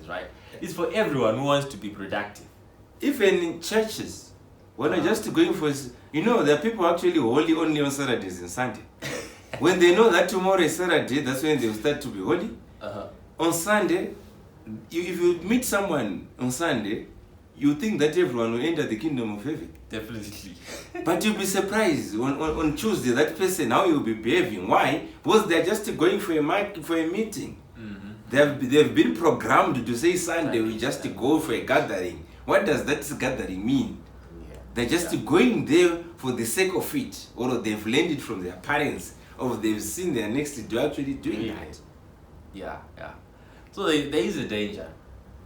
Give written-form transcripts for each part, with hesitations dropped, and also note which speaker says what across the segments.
Speaker 1: meetings, right? It's for everyone who wants to be productive.
Speaker 2: Even in churches, when I'm just going for, there are people actually holy only on Saturdays and Sunday. When they know that tomorrow is Saturday, that's when they start to be holy. On Sunday, if you meet someone on Sunday, you think that everyone will enter the kingdom of heaven.
Speaker 1: Definitely.
Speaker 2: But you'll be surprised on Tuesday, that person, how you'll be behaving. Why? Because they're just going for a meeting.
Speaker 1: Mm-hmm.
Speaker 2: They've been programmed to say Sunday we just go for a gathering. What does that gathering mean?
Speaker 1: Yeah.
Speaker 2: They're just going there for the sake of it, or they've learned it from their parents, or they've seen their next to actually doing that.
Speaker 1: Yeah. So there is a danger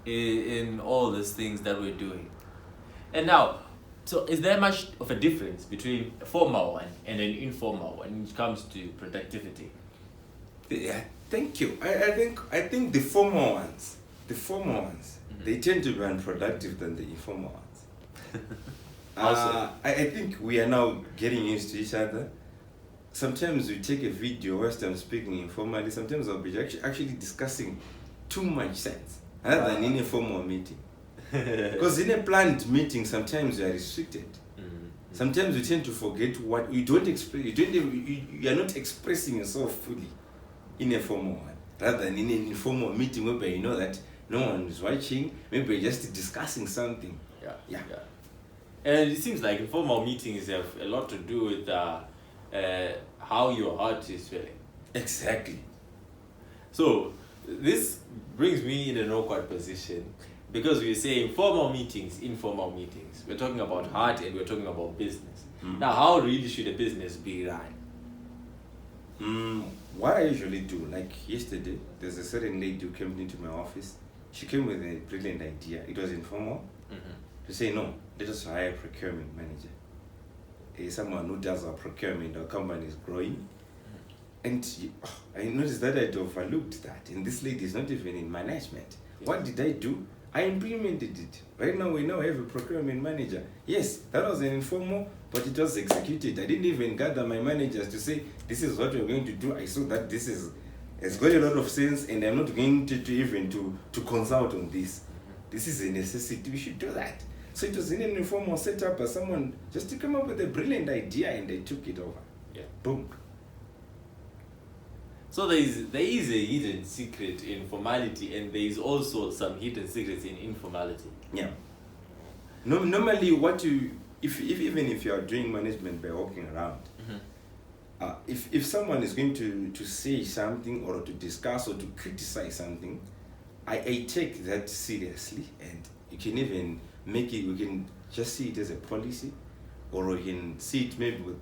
Speaker 1: in all these things that we're doing. And now, so is there much of a difference between a formal one and an informal when it comes to productivity?
Speaker 2: Yeah, thank you. I think the formal ones, they tend to be unproductive than the informal ones. I think we are now getting used to each other. Sometimes we take a video whilst I'm speaking informally. Sometimes I'll be actually discussing too much sense rather than in a formal meeting. Because in a planned meeting, sometimes you are restricted. Sometimes you tend to forget what you don't express. You are not expressing yourself fully in a formal one, rather than in an informal meeting where you know that no one is watching. Maybe you're just discussing something. Yeah.
Speaker 1: And it seems like informal meetings have a lot to do with how your heart is feeling.
Speaker 2: Exactly.
Speaker 1: So this brings me in an awkward position because we're saying formal meetings, informal meetings. We're talking about heart and we're talking about business. Now, how really should a business be run?
Speaker 2: What I usually do, like yesterday, there's a certain lady who came into my office. She came with a brilliant idea. It was informal. To say, no, let us hire a procurement manager. Someone who does our procurement, our company is growing. And I noticed that I'd overlooked that. And this lady is not even in management. What did I do? I implemented it. Right now, we now have a procurement manager. Yes, that was an informal, but it was executed. I didn't even gather my managers to say, this is what we're going to do. I saw that this has got a lot of sense, and I'm not going to even to consult on this. This is a necessity. We should do that. So it was in an informal setup by someone just to come up with a brilliant idea, and they took it over.
Speaker 1: Yeah.
Speaker 2: Boom.
Speaker 1: So there is a hidden secret in formality, and there is also some hidden secrets in informality.
Speaker 2: Yeah. Normally, even if you are doing management by walking around, if someone is going to say something or to discuss or to criticize something, I take that seriously, and you can even make it. We can just see it as a policy, or we can see it maybe with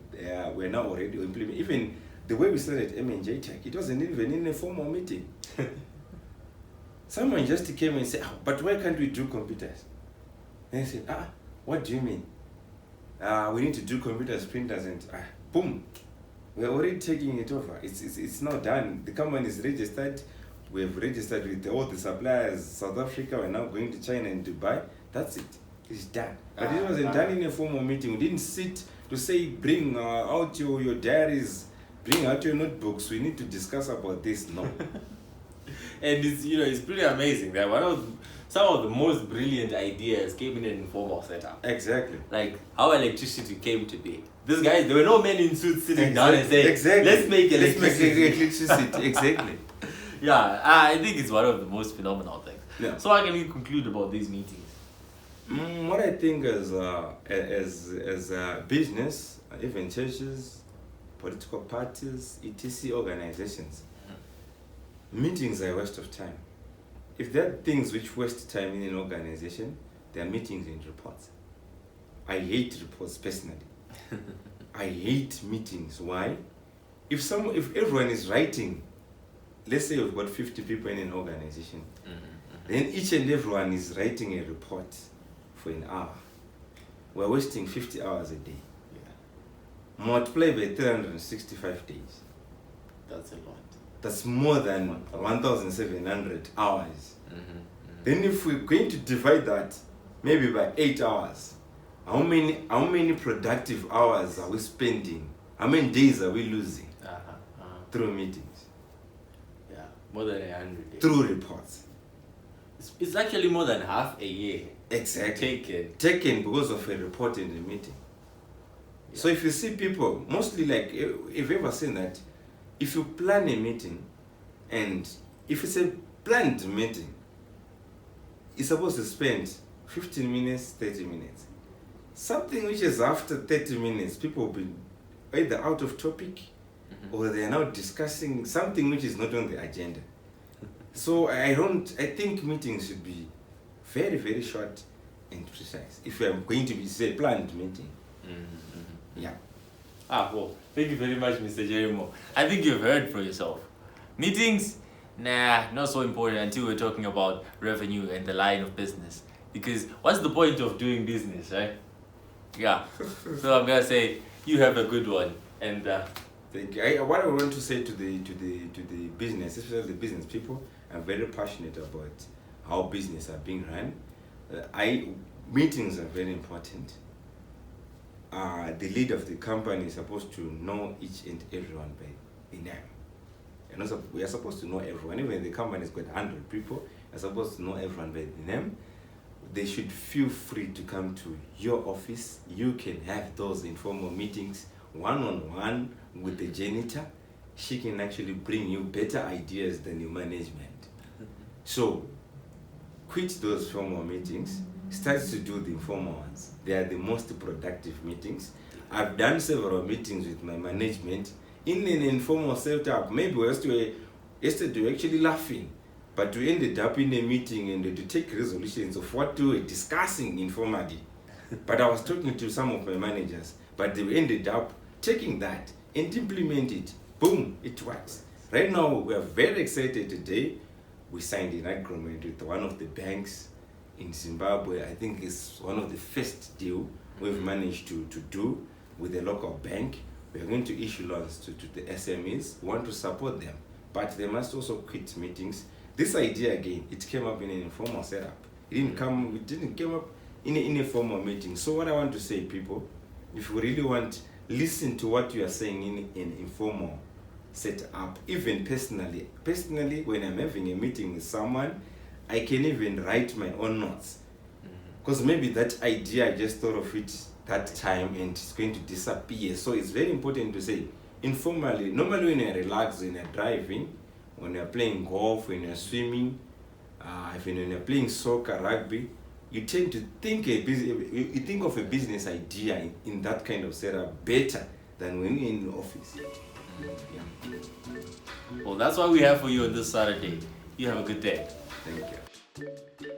Speaker 2: we're now already implementing. Even the way we started M&J Tech, it wasn't even in a formal meeting. Someone just came and said, but why can't we do computers? And I said, what do you mean? We need to do computers, printers, and boom. We're already taking it over. It's now done. The company is registered. We have registered with all the suppliers. South Africa, we're now going to China and Dubai. That's it. It's done. But it wasn't done in a formal meeting. We didn't sit to say, bring out your diaries, bring out your notebooks. We need to discuss about this. No.
Speaker 1: And it's pretty amazing that some of the most brilliant ideas came in an informal setup.
Speaker 2: Exactly.
Speaker 1: Like how electricity came to be. These guys, there were no men in suits sitting down and saying,
Speaker 2: exactly.
Speaker 1: let's make electricity.
Speaker 2: Exactly.
Speaker 1: Yeah, I think it's one of the most phenomenal things.
Speaker 2: Yeah.
Speaker 1: So how can we conclude about these meetings?
Speaker 2: What I think as business, even churches, political parties, etc. organizations, meetings are a waste of time. If there are things which waste time in an organization, there are meetings and reports. I hate reports personally. I hate meetings. Why? If everyone is writing, let's say we've got 50 people in an organization, then each and everyone is writing a report for an hour. We're wasting 50 hours a day. Yeah. Multiply by 365 days.
Speaker 1: That's a lot.
Speaker 2: That's more than 1,700 hours. Then if we're going to divide that maybe by 8 hours, how many productive hours are we spending? How many days are we losing through meetings?
Speaker 1: Yeah, more than 100 days.
Speaker 2: Through reports.
Speaker 1: It's actually more than half a year
Speaker 2: Exactly. Taken because of a report in the meeting. So if you see people, mostly like, if you ever seen that, if you plan a meeting, and if it's a planned meeting, it's supposed to spend 15 minutes, 30 minutes. Something which is after 30 minutes, people will be either out of topic, or they are now discussing something which is not on the agenda. So I think meetings should be very, very short and precise. If you are going to be, say, planned meeting. Yeah.
Speaker 1: Well, thank you very much, Mr. Jerry More. I think you've heard for yourself. Meetings, not so important until we're talking about revenue and the line of business. Because what's the point of doing business, right? Yeah. So I'm gonna say you have a good one, and
Speaker 2: thank you. What I want to say to the business, especially the business people, I'm very passionate about how business are being run. Meetings are very important. The leader of the company is supposed to know each and everyone by the name. And also, we are supposed to know everyone. Even if the company's got 100 people, we're supposed to know everyone by the name. They should feel free to come to your office. You can have those informal meetings one-on-one with the janitor. She can actually bring you better ideas than your management. So quit those formal meetings. Start to do the informal ones. They are the most productive meetings. I've done several meetings with my management in an informal setup. Maybe yesterday we were actually laughing, but we ended up in a meeting and to take resolutions of what we were discussing informally. But I was talking to some of my managers, but they ended up taking that and implement it. Boom, it works. Right now, we are very excited today. We signed an agreement with one of the banks in Zimbabwe. I think it's one of the first deal we've managed to do with a local bank. We are going to issue loans to the SMEs. We want to support them, but they must also quit meetings. This idea again, it came up in an informal setup. It didn't come up in a formal meeting. So what I want to say, people, if you really want, listen to what you are saying in an informal setup. Even personally, when I'm having a meeting with someone, I can even write my own notes, because maybe that idea I just thought of it that time and it's going to disappear. So it's very important to say informally. Normally when you're relaxed, when you're driving, when you're playing golf, when you're swimming, even when you're playing soccer, rugby, you tend to think you think of a business idea in that kind of setup better than when you're in the office. Yeah.
Speaker 1: Well, that's what we have for you on this Saturday. You have a good day.
Speaker 2: Thank you.